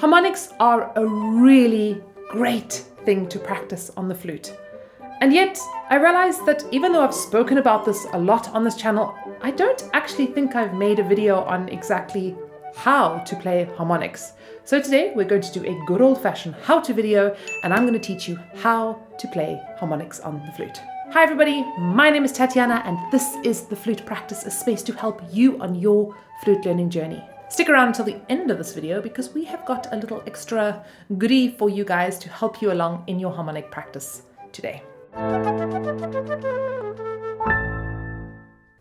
Harmonics are a really great thing to practice on the flute. And yet, I realized that even though I've spoken about this a lot on this channel, I don't actually think I've made a video on exactly how to play harmonics. So today we're going to do a good old-fashioned how-to video, and I'm going to teach you how to play harmonics on the flute. Hi everybody, my name is Tatiana, and this is the Flute Practice, a space to help you on your flute learning journey. Stick around until the end of this video because we have got a little extra goodie for you guys to help you along in your harmonic practice today.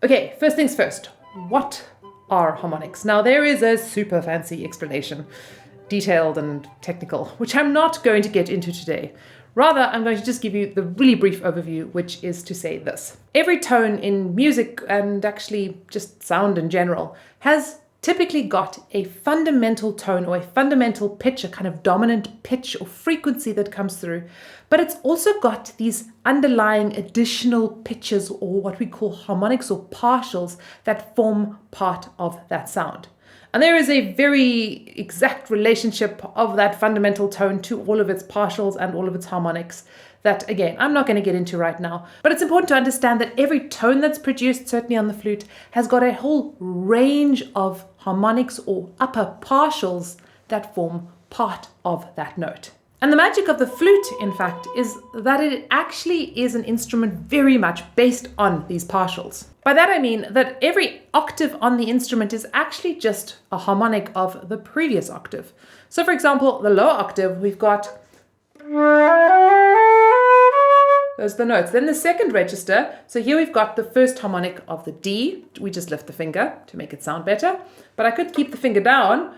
Okay, first things first, what are harmonics? Now there is a super fancy explanation, detailed and technical, which I'm not going to get into today. Rather, I'm going to just give you the really brief overview, which is to say this. Every tone in music, and actually just sound in general, has typically got a fundamental tone or a fundamental pitch, a kind of dominant pitch or frequency that comes through. But it's also got these underlying additional pitches, or what we call harmonics or partials, that form part of that sound. And there is a very exact relationship of that fundamental tone to all of its partials and all of its harmonics that, again, I'm not going to get into right now. But it's important to understand that every tone that's produced, certainly on the flute, has got a whole range of harmonics or upper partials that form part of that note. And the magic of the flute, in fact, is that it actually is an instrument very much based on these partials. By that I mean that every octave on the instrument is actually just a harmonic of the previous octave. So for example, the lower octave, we've got those are the notes. Then the second register, so here we've got the first harmonic of the D. We just lift the finger to make it sound better, but I could keep the finger down.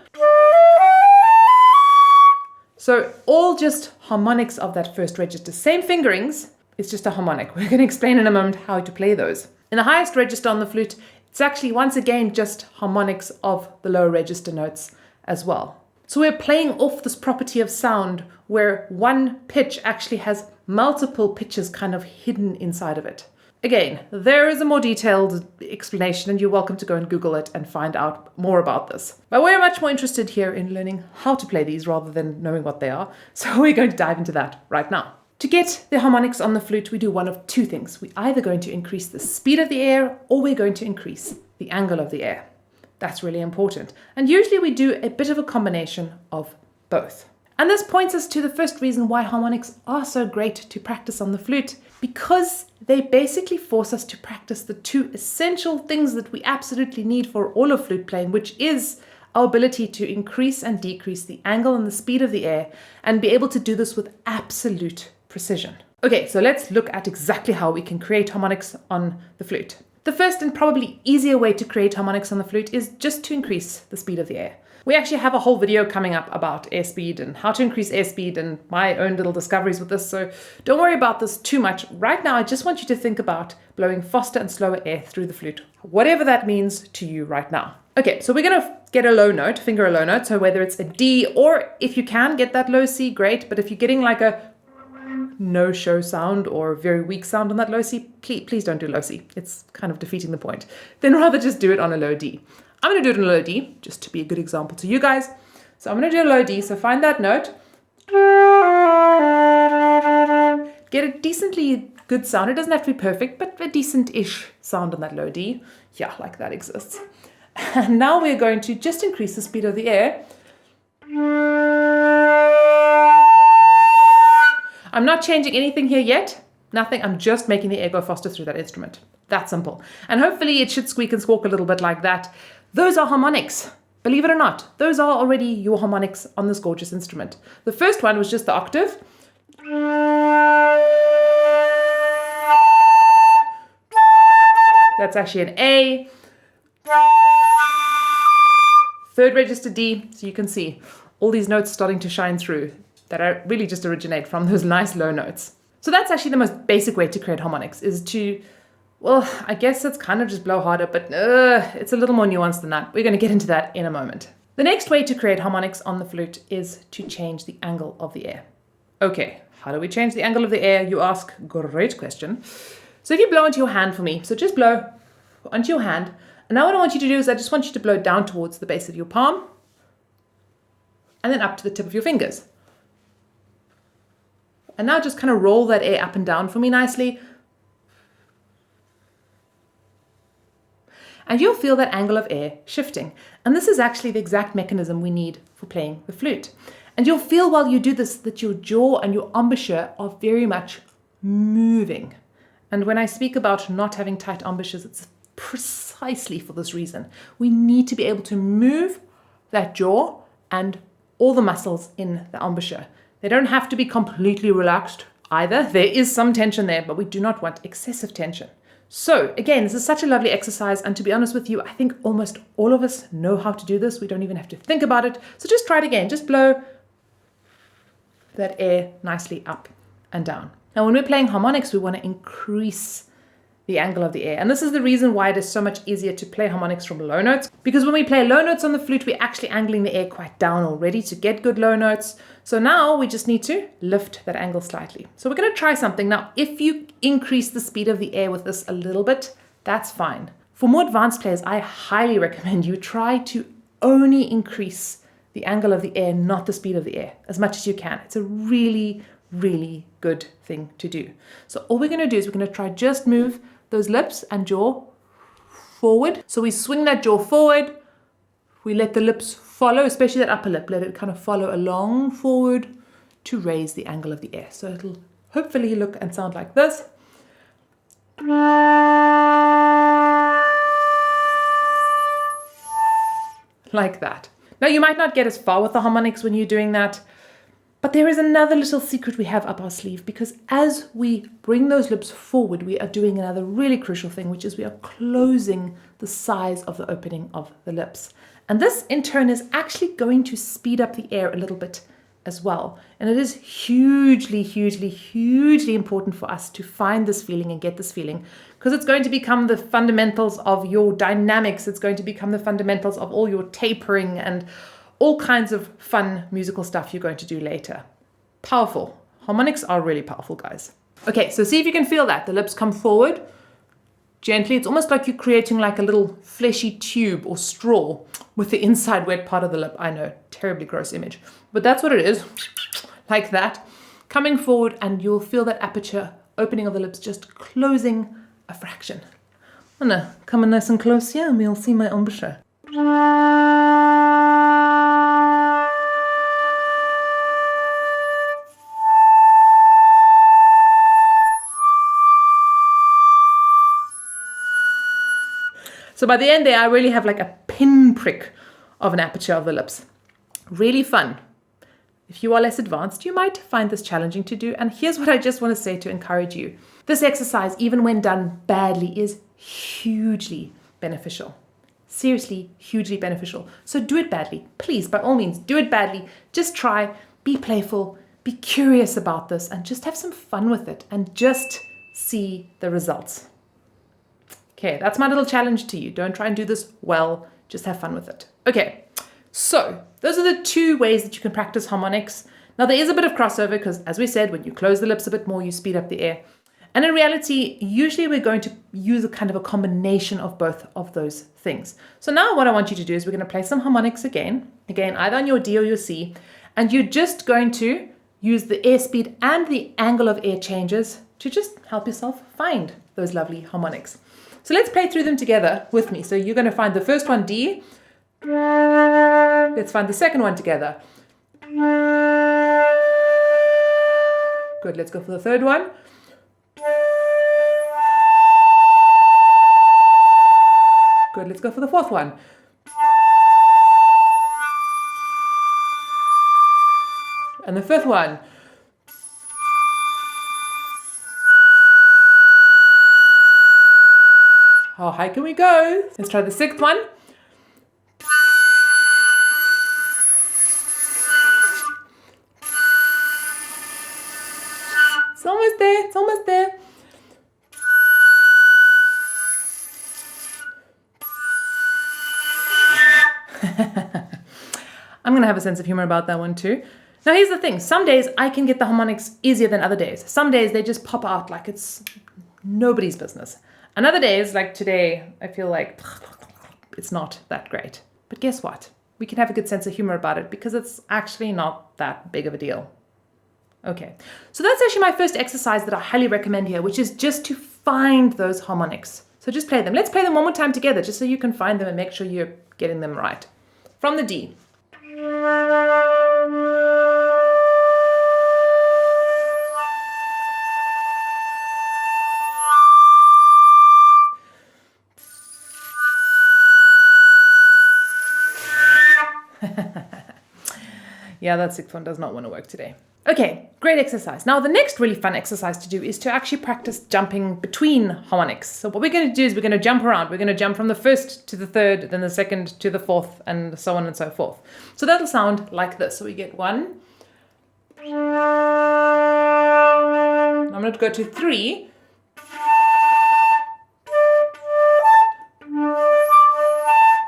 So all just harmonics of that first register. Same fingerings, it's just a harmonic. We're going to explain in a moment how to play those. In the highest register on the flute, it's actually once again just harmonics of the lower register notes as well. So we're playing off this property of sound where one pitch actually has multiple pitches kind of hidden inside of it. Again, there is a more detailed explanation and you're welcome to go and Google it and find out more about this. But we're much more interested here in learning how to play these rather than knowing what they are. So we're going to dive into that right now. To get the harmonics on the flute, we do one of two things. We're either going to increase the speed of the air or we're going to increase the angle of the air. That's really important. And usually we do a bit of a combination of both. And this points us to the first reason why harmonics are so great to practice on the flute, because they basically force us to practice the two essential things that we absolutely need for all of flute playing, which is our ability to increase and decrease the angle and the speed of the air and be able to do this with absolute precision. Okay, so let's look at exactly how we can create harmonics on the flute. The first and probably easier way to create harmonics on the flute is just to increase the speed of the air. We actually have a whole video coming up about airspeed and how to increase airspeed and my own little discoveries with this, so don't worry about this too much. Right now, I just want you to think about blowing faster and slower air through the flute, whatever that means to you right now. Okay, so we're going to get a low note, finger a low note, so whether it's a D or if you can get that low C, great, but if you're getting like a no-show sound or a very weak sound on that low C, please don't do low C. It's kind of defeating the point. Then rather just do it on a low D. I'm going to do it on a low D, just to be a good example to you guys. So I'm going to do a low D, so find that note. Get a decently good sound. It doesn't have to be perfect, but a decent-ish sound on that low D. Yeah, like that exists. And now we're going to just increase the speed of the air. I'm not changing anything here yet. Nothing. I'm just making the air go faster through that instrument. That simple. And hopefully it should squeak and squawk a little bit like that. Those are harmonics. Believe it or not, those are already your harmonics on this gorgeous instrument. The first one was just the octave. That's actually an A. Third register D. So you can see all these notes starting to shine through that are really just originate from those nice low notes. So that's actually the most basic way to create harmonics, is to, well, I guess it's kind of just blow harder, but it's a little more nuanced than that. We're going to get into that in a moment. The next way to create harmonics on the flute is to change the angle of the air. Okay, how do we change the angle of the air, you ask? Great question. So if you blow into your hand for me, so just blow onto your hand. And now what I want you to do is I just want you to blow down towards the base of your palm. and then up to the tip of your fingers. And now just kind of roll that air up and down for me nicely. And you'll feel that angle of air shifting. And this is actually the exact mechanism we need for playing the flute. And you'll feel while you do this that your jaw and your embouchure are very much moving. And when I speak about not having tight embouchures, it's precisely for this reason. We need to be able to move that jaw and all the muscles in the embouchure. They don't have to be completely relaxed either. There is some tension there, but we do not want excessive tension. So again, this is such a lovely exercise, and to be honest with you, I think almost all of us know how to do this. We don't even have to think about it. So just try it again. Just blow that air nicely up and down. Now when we're playing harmonics, we want to increase the angle of the air. And this is the reason why it is so much easier to play harmonics from low notes, because when we play low notes on the flute, we're actually angling the air quite down already to get good low notes. So now we just need to lift that angle slightly. So we're going to try something. Now, if you increase the speed of the air with this a little bit, that's fine. For more advanced players, I highly recommend you try to only increase the angle of the air, not the speed of the air, as much as you can. It's a really, really good thing to do. So all we're going to do is we're going to try just move those lips and jaw forward. So we swing that jaw forward. We let the lips follow, especially that upper lip. Let it kind of follow along forward to raise the angle of the air. So it'll hopefully look and sound like this. Like that. Now you might not get as far with the harmonics when you're doing that, but there is another little secret we have up our sleeve, because as we bring those lips forward, we are doing another really crucial thing, which is we are closing the size of the opening of the lips. And this in turn is actually going to speed up the air a little bit as well. And it is hugely, hugely, hugely important for us to find this feeling and get this feeling, because it's going to become the fundamentals of your dynamics. It's going to become the fundamentals of all your tapering and all kinds of fun musical stuff you're going to do later. Powerful. Harmonics are really powerful, guys. Okay, so see if you can feel that. The lips come forward gently. It's almost like you're creating like a little fleshy tube or straw with the inside wet part of the lip. I know, terribly gross image, but that's what it is. Like that. Coming forward, and you'll feel that aperture opening of the lips just closing a fraction. I'm gonna come in nice and close here and we'll see my embouchure. So by the end there, I really have like a pinprick of an aperture of the lips. Really fun. If you are less advanced, you might find this challenging to do. And here's what I just want to say to encourage you. This exercise, even when done badly, is hugely beneficial. Seriously, hugely beneficial. So do it badly. Please, by all means, do it badly. Just try, be playful, be curious about this, and just have some fun with it and just see the results. Okay, that's my little challenge to you. Don't try and do this well, just have fun with it. Okay, so those are the two ways that you can practice harmonics. Now there is a bit of crossover because, as we said, when you close the lips a bit more, you speed up the air. And in reality, usually we're going to use a kind of a combination of both of those things. So now what I want you to do is we're going to play some harmonics again, either on your D or your C, and you're just going to use the airspeed and the angle of air changes to just help yourself find those lovely harmonics. So let's play through them together with me. So you're going to find the first one D. Let's find the second one together. Good, let's go for the third one. Good, let's go for the fourth one. And the fifth one. How high can we go? Let's try the sixth one. It's almost there, it's almost there. I'm going to have a sense of humor about that one too. Now here's the thing, some days I can get the harmonics easier than other days. Some days they just pop out like it's nobody's business. And other days, like today, I feel like it's not that great. But guess what? we can have a good sense of humor about it because it's actually not that big of a deal. Okay, so that's actually my first exercise that I highly recommend here, which is just to find those harmonics. So just play them. Let's play them one more time together just so you can find them and make sure you're getting them right. From the D. Yeah, that sixth one does not want to work today. Okay, great exercise. Now the next really fun exercise to do is to actually practice jumping between harmonics. So what we're going to do is we're going to jump around. We're going to jump from the first to the third, then the second to the fourth, and so on and so forth. So that'll sound like this. So we get 1. I'm going to go to 3.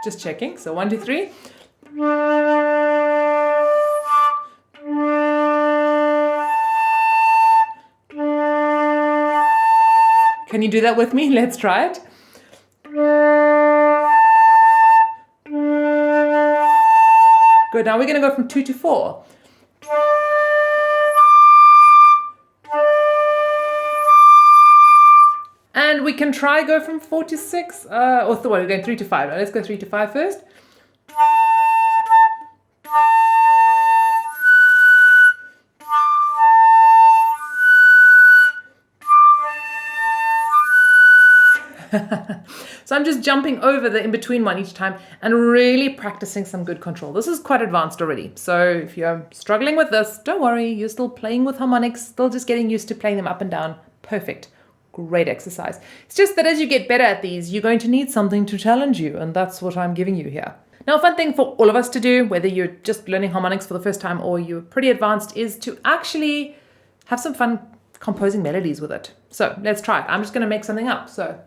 Just checking. So 1, 2, 3. Can you do that with me? Let's try it. Good. Now we're going to go from 2 to 4. And we can try go from 4 to 6. We're going 3 to 5. Now let's go 3 to 5 first. So I'm just jumping over the in-between one each time and really practicing some good control. This is quite advanced already. So if you're struggling with this, don't worry. You're still playing with harmonics, still just getting used to playing them up and down. Perfect. Great exercise. It's just that as you get better at these, you're going to need something to challenge you. And that's what I'm giving you here. Now, a fun thing for all of us to do, whether you're just learning harmonics for the first time or you're pretty advanced, is to actually have some fun composing melodies with it. So let's try it. I'm just going to make something up. So.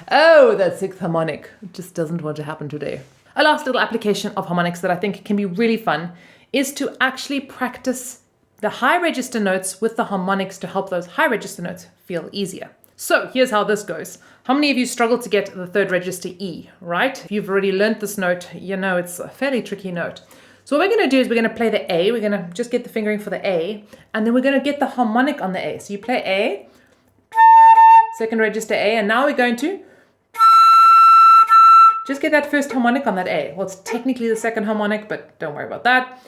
Oh, that sixth harmonic just doesn't want to happen today. A last little application of harmonics that I think can be really fun is to actually practice the high register notes with the harmonics to help those high register notes feel easier. So here's how this goes. How many of you struggle to get the third register E, right? If you've already learned this note, you know it's a fairly tricky note. So what we're going to do is we're going to play the A. We're going to just get the fingering for the A, and then we're going to get the harmonic on the A. So you play A, second register A, and now we're going to just get that first harmonic on that A. Well, it's technically the second harmonic, but don't worry about that.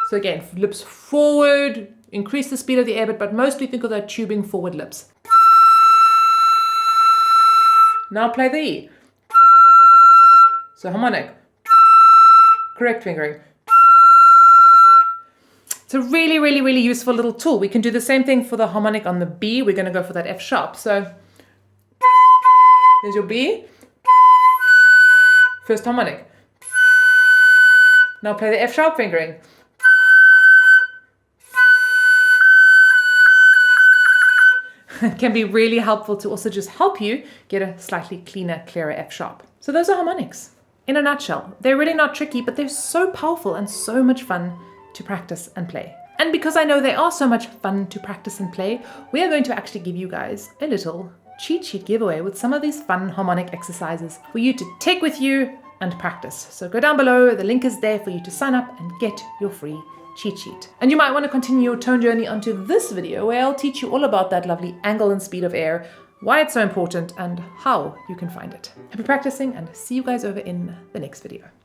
So again, lips forward, increase the speed of the air bit, but mostly think of that tubing forward lips. Now play the E. So harmonic. Correct fingering. It's a really, really, really useful little tool. We can do the same thing for the harmonic on the B. We're going to go for that F sharp. So there's your B. First harmonic. Now play the F sharp fingering. It can be really helpful to also just help you get a slightly cleaner, clearer F sharp. So those are harmonics. In a nutshell, they're really not tricky, but they're so powerful and so much fun to practice and play. And because I know they are so much fun to practice and play, we are going to actually give you guys a little cheat sheet giveaway with some of these fun harmonic exercises for you to take with you and practice. So go down below, the link is there for you to sign up and get your free cheat sheet. And you might want to continue your tone journey onto this video where I'll teach you all about that lovely angle and speed of air, why it's so important and how you can find it. Happy practicing and see you guys over in the next video.